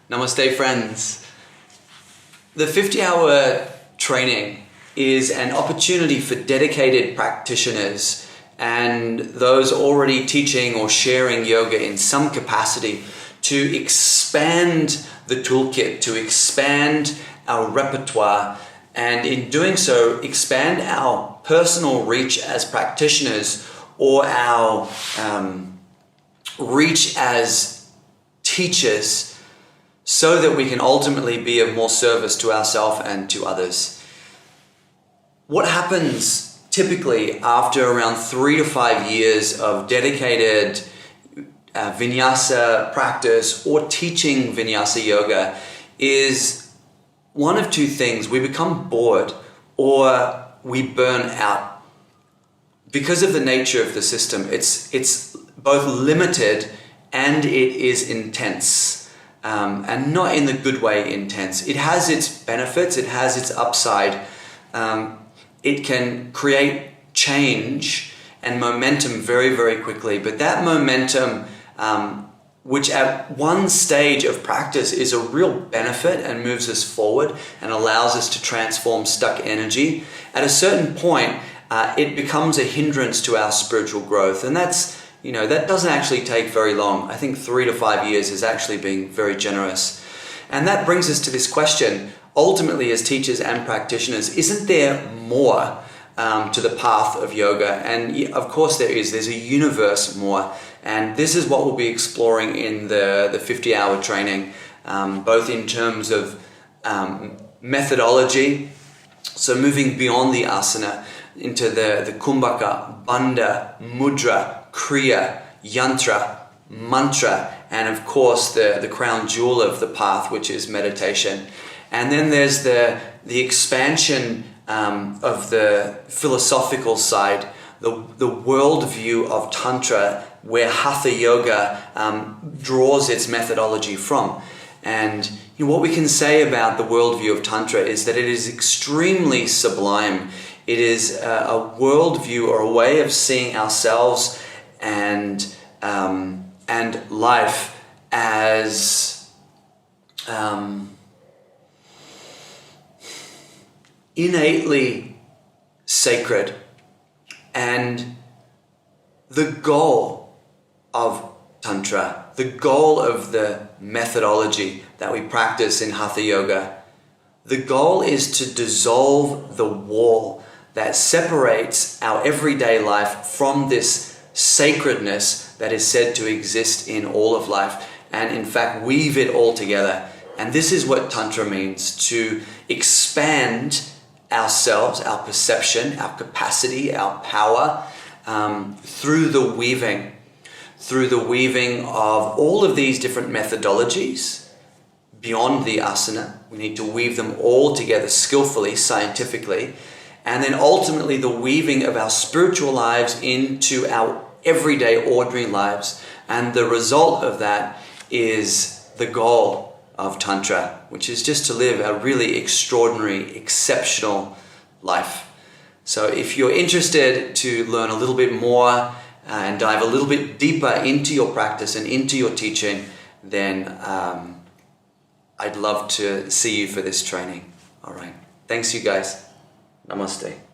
Namaste, friends. The 50-hour training is an opportunity for dedicated practitioners and those already teaching or sharing yoga in some capacity to expand the toolkit, to expand our repertoire, and in doing so, expand our personal reach as practitioners or our reach as teachers, so that we can ultimately be of more service to ourselves and to others. What happens typically after around 3 to 5 years of dedicated vinyasa practice or teaching vinyasa yoga is one of two things. We become bored or we burn out. Because of the nature of the system, it's both limited and it is intense. And not in the good way intense. It has its benefits, it has its upside. It can create change and momentum very, very quickly. But that momentum, which at one stage of practice is a real benefit and moves us forward and allows us to transform stuck energy, at a certain point, it becomes a hindrance to our spiritual growth. And that doesn't actually take very long. I think 3 to 5 years is actually being very generous. And that brings us to this question. Ultimately, as teachers and practitioners, isn't there more to the path of yoga? And of course there is. There's a universe more. And this is what we'll be exploring in the 50-hour training, both in terms of methodology, so moving beyond the asana into the kumbhaka, bandha, mudra, kriya, yantra, mantra, and of course the crown jewel of the path, which is meditation. And then there's the expansion of the philosophical side, the worldview of Tantra, where Hatha Yoga draws its methodology from. And what we can say about the worldview of Tantra is that it is extremely sublime. It is a worldview or a way of seeing ourselves and life as innately sacred. And the goal of Tantra, the goal of the methodology that we practice in Hatha Yoga, the goal is to dissolve the wall that separates our everyday life from this sacredness that is said to exist in all of life, and in fact weave it all together. And this is what Tantra means: to expand ourselves, our perception, our capacity, our power, through the weaving of all of these different methodologies beyond the asana. We need to weave them all together skillfully, scientifically, and then ultimately the weaving of our spiritual lives into our everyday ordinary lives. And the result of that is the goal of Tantra, which is just to live a really extraordinary, exceptional life. So if you're interested to learn a little bit more and dive a little bit deeper into your practice and into your teaching, then I'd love to see you for this training. All right. Thanks, you guys. Namaste.